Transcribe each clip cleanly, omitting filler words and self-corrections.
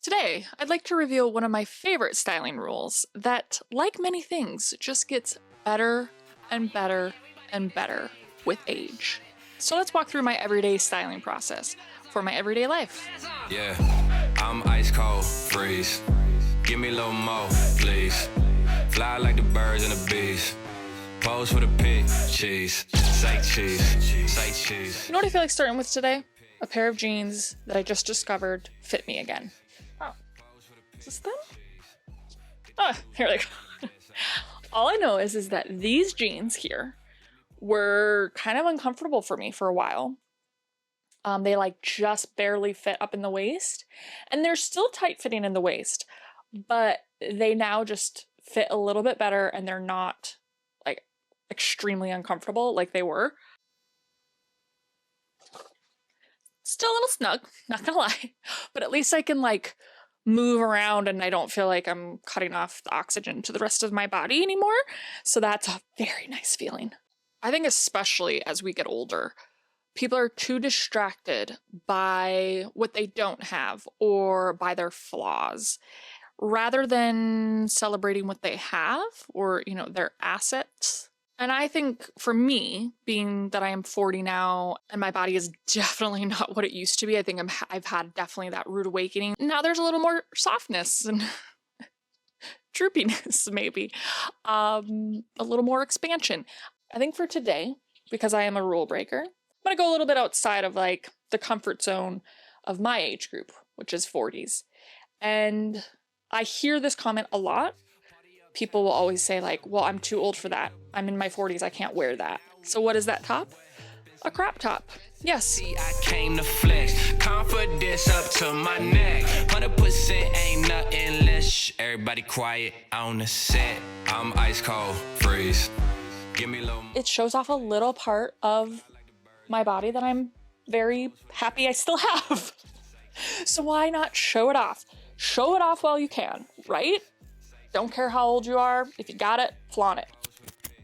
Today, I'd like to reveal one of my favorite styling rules that, like many things, just gets better and better and better with age. So let's walk through my everyday styling process for my everyday life. Yeah, I'm ice cold, freeze. Give me a little more, please. Fly like the birds and the bees. Pose for the pig, cheese. Say cheese, say cheese. You know what I feel like starting with today? A pair of jeans that I just discovered fit me again. Oh, is this them? Oh, here they go. All I know is that these jeans here were kind of uncomfortable for me for a while. They like just barely fit up in the waist, and they're still tight fitting in the waist, but they now just fit a little bit better and they're not like extremely uncomfortable like they were. Still a little snug, not gonna lie, but at least I can like move around and I don't feel like I'm cutting off the oxygen to the rest of my body anymore. So that's a very nice feeling. I think especially as we get older, people are too distracted by what they don't have or by their flaws rather than celebrating what they have or, their assets. And I think for me, being that I am 40 now and my body is definitely not what it used to be, I think I've had definitely that rude awakening. Now there's a little more softness and droopiness, maybe. A little more expansion. I think for today, because I am a rule breaker, I'm going to go a little bit outside of like the comfort zone of my age group, which is 40s. And I hear this comment a lot. People will always say like, well, I'm too old for that. I'm in my 40s. I can't wear that. So what is that top? A crop top. Yes. See, I came to flex. Confidence up to my neck. 100% ain't nothing less. Everybody quiet on the set. I'm ice cold, freeze. Give me a little more. It shows off a little part of my body that I'm very happy I still have. So why not show it off? Show it off while you can, right? Don't care how old you are. If you got it, flaunt it.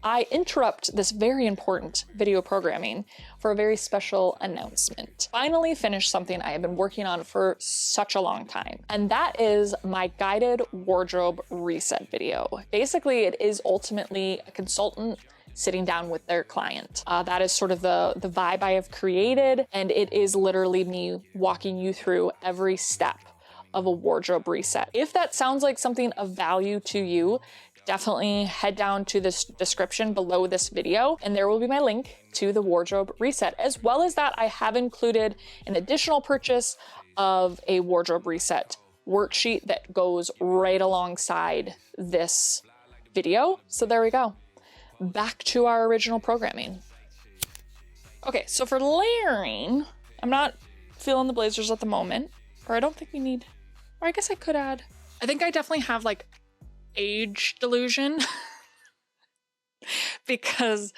I interrupt this very important video programming for a very special announcement. Finally finished something I have been working on for such a long time, and that is my guided wardrobe reset video. Basically, it is ultimately a consultant sitting down with their client. That is sort of the vibe I have created, and it is literally me walking you through every step of a wardrobe reset. If that sounds like something of value to you, definitely head down to this description below this video and there will be my link to the wardrobe reset. As well as that, I have included an additional purchase of a wardrobe reset worksheet that goes right alongside this video. So there we go. Back to our original programming. Okay, so for layering, I'm not feeling the blazers at the moment, or I don't think we need, or I guess I could add. I think I definitely have like age delusion because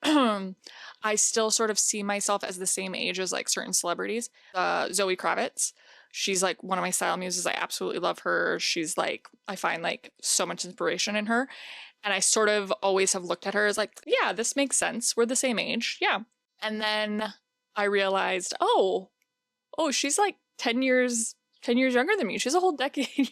I still sort of see myself as the same age as like certain celebrities. Zoe Kravitz, she's like one of my style muses. I absolutely love her. She's like, I find like so much inspiration in her. And I sort of always have looked at her as like, yeah, this makes sense. We're the same age. Yeah. And then I realized, oh, she's like 10 years younger than me. She's a whole decade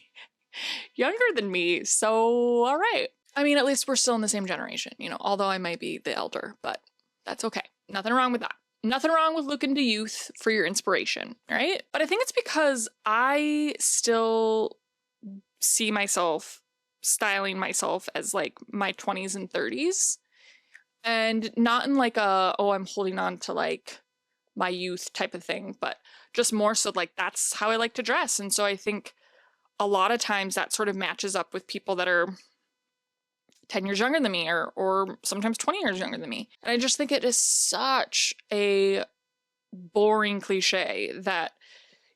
younger than me. So, all right. I mean, at least we're still in the same generation, although I might be the elder, but that's okay. Nothing wrong with that. Nothing wrong with looking to youth for your inspiration, right? But I think it's because I still see myself styling myself as like my 20s and 30s, and not in like I'm holding on to like my youth type of thing, but just more so like that's how I like to dress. And so I think a lot of times that sort of matches up with people that are 10 years younger than me or sometimes 20 years younger than me. And I just think it is such a boring cliche that,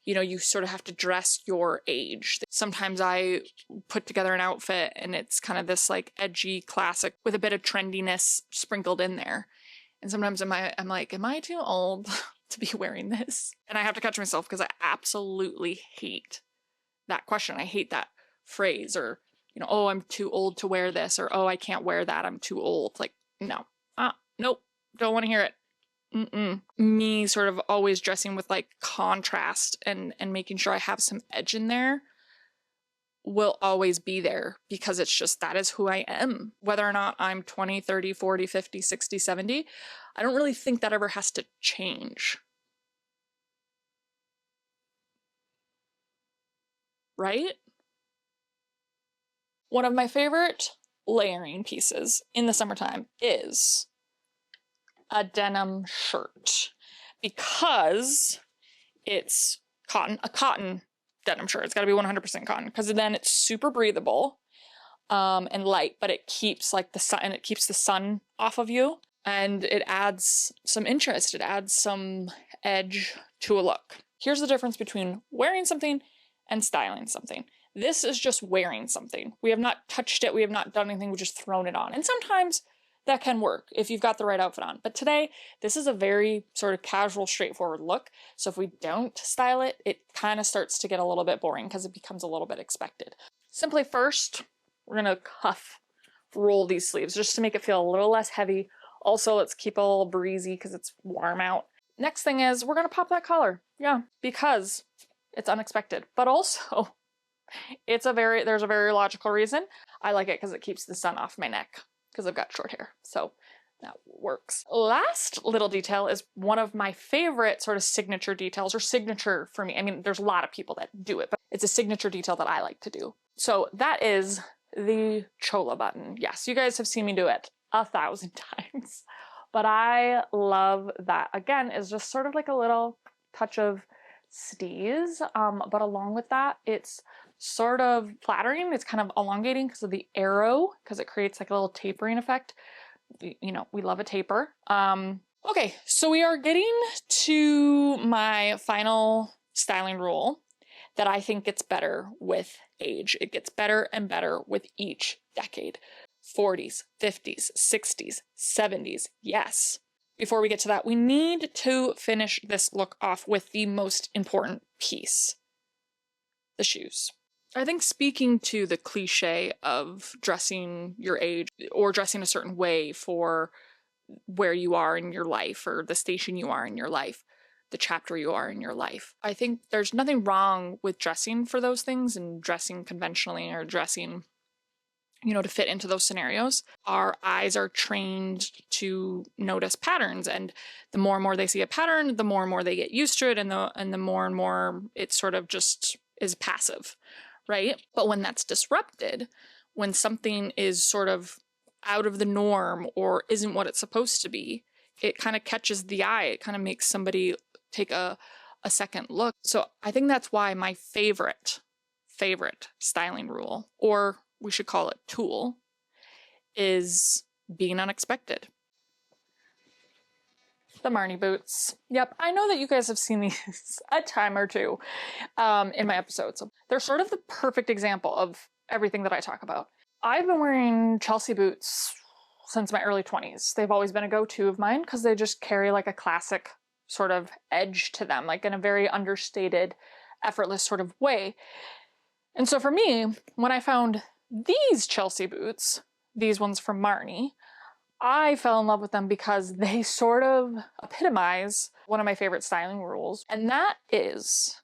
you sort of have to dress your age. Sometimes I put together an outfit and it's kind of this like edgy classic with a bit of trendiness sprinkled in there. And sometimes I'm like, am I too old to be wearing this? And I have to catch myself because I absolutely hate that question. I hate that phrase or, oh, I'm too old to wear this or, oh, I can't wear that. I'm too old. Like, no, nope, don't want to hear it. Me sort of always dressing with like contrast and making sure I have some edge in there will always be there because it's just that is who I am. Whether or not I'm 20, 30, 40, 50, 60, 70, I don't really think that ever has to change. Right? One of my favorite layering pieces in the summertime is a denim shirt because it's a cotton denim shirt. It's got to be 100% cotton because then it's super breathable and light, but it keeps like the sun, and it keeps the sun off of you, and it adds some interest. It adds some edge to a look. Here's the difference between wearing something and styling something. This is just wearing something. We have not touched it. We have not done anything. We've just thrown it on. And sometimes that can work if you've got the right outfit on. But today, this is a very sort of casual, straightforward look. So if we don't style it, it kind of starts to get a little bit boring because it becomes a little bit expected. Simply first, we're gonna roll these sleeves just to make it feel a little less heavy. Also, let's keep it a little breezy because it's warm out. Next thing is we're gonna pop that collar. Yeah, because it's unexpected, but also there's a very logical reason. I like it because it keeps the sun off my neck because I've got short hair. So that works. Last little detail is one of my favorite sort of signature details, or signature for me. I mean, there's a lot of people that do it, but it's a signature detail that I like to do. So that is the chola button. Yes, you guys have seen me do it 1,000 times, but I love that. Again, is just sort of like a little touch of steeze, but along with that, it's sort of flattering. It's kind of elongating because of the arrow, because it creates like a little tapering effect. You know, we love a taper. Okay, so we are getting to my final styling rule that I think gets better with age. It gets better and better with each decade. 40s, 50s, 60s, 70s, yes. Before we get to that, we need to finish this look off with the most important piece, the shoes. I think speaking to the cliche of dressing your age or dressing a certain way for where you are in your life or the station you are in your life, the chapter you are in your life, I think there's nothing wrong with dressing for those things and dressing conventionally or dressing, you know, to fit into those scenarios. Our eyes are trained to notice patterns, and the more and more they see a pattern, the more and more they get used to it, and the more and more it sort of just is passive. Right? But when that's disrupted, when something is sort of out of the norm or isn't what it's supposed to be, it kind of catches the eye. It kind of makes somebody take a second look. So I think that's why my favorite styling rule, or we should call it tool, is being unexpected. The Marnie boots. Yep, I know that you guys have seen these a time or two in my episodes. They're sort of the perfect example of everything that I talk about. I've been wearing Chelsea boots since my early 20s. They've always been a go-to of mine because they just carry like a classic sort of edge to them, like in a very understated, effortless sort of way. And so for me, when I found these Chelsea boots, these ones from Marnie, I fell in love with them because they sort of epitomize one of my favorite styling rules, and that is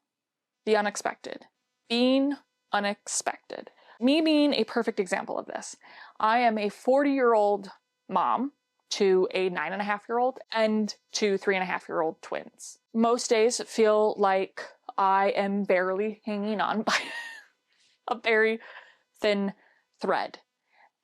the unexpected. Being unexpected. Me being a perfect example of this. I am a 40-year-old mom to a 9.5-year-old and to 3.5-year-old twins. Most days feel like I am barely hanging on by a very thin thread.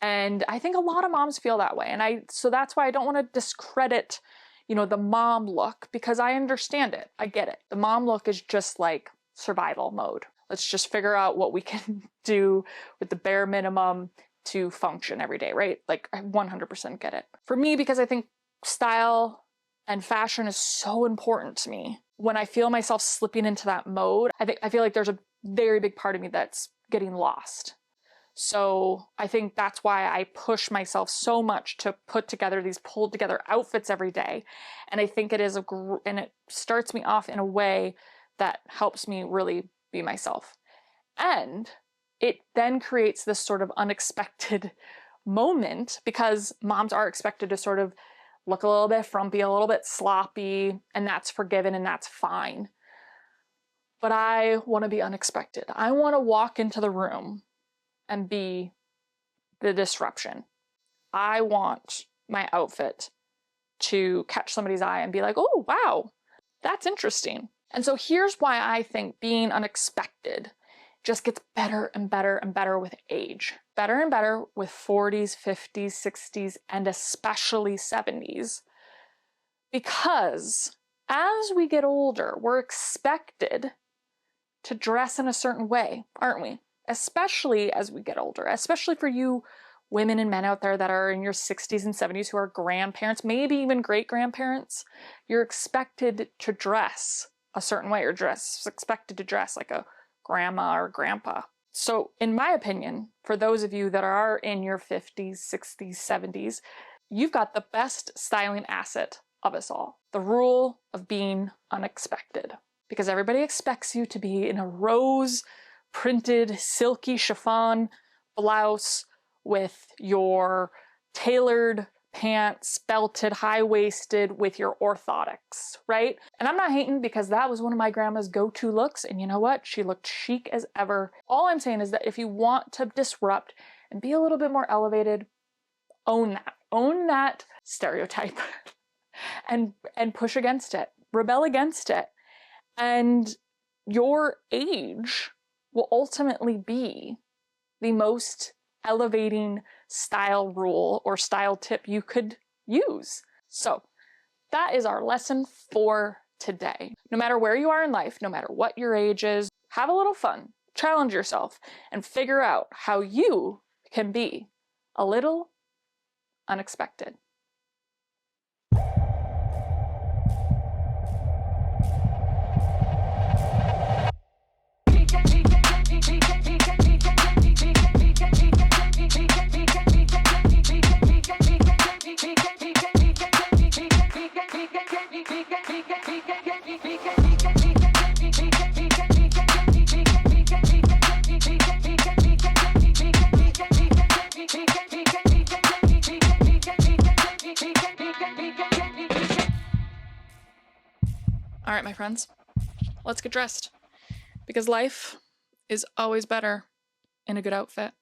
And I think a lot of moms feel that way. And so that's why I don't want to discredit, you know, the mom look, because I understand it. I get it. The mom look is just like survival mode. Let's just figure out what we can do with the bare minimum to function every day, right? Like I 100% get it. For me, because I think style and fashion is so important to me. When I feel myself slipping into that mode, I feel like there's a very big part of me that's getting lost. So I think that's why I push myself so much to put together these pulled together outfits every day. And I think it is and it starts me off in a way that helps me really be myself. And it then creates this sort of unexpected moment because moms are expected to sort of look a little bit frumpy, a little bit sloppy, and that's forgiven and that's fine. but I want to be unexpected. I want to walk into the room and be the disruption. I want my outfit to catch somebody's eye and be like, oh, wow, that's interesting. And so here's why I think being unexpected just gets better and better and better with age. Better and better with 40s, 50s, 60s, and especially 70s. Because as we get older, we're expected to dress in a certain way, aren't we? Especially as we get older, especially for you women and men out there that are in your 60s and 70s who are grandparents, maybe even great-grandparents. You're expected to dress a certain way, or expected to dress like a grandma or grandpa. So in my opinion, for those of you that are in your 50s, 60s, 70s, you've got the best styling asset of us all. The rule of being unexpected. Because everybody expects you to be in a rose printed silky chiffon blouse with your tailored pants, belted, high-waisted, with your orthotics, right? And I'm not hating, because that was one of my grandma's go-to looks, and you know what? She looked chic as ever. All I'm saying is that if you want to disrupt and be a little bit more elevated, own that. Own that stereotype and push against it. Rebel against it. And your age will ultimately be the most elevating style rule or style tip you could use. So that is our lesson for today. No matter where you are in life, no matter what your age is, have a little fun, challenge yourself, and figure out how you can be a little unexpected. All right, my friends, let's get dressed, because life is always better in a good outfit.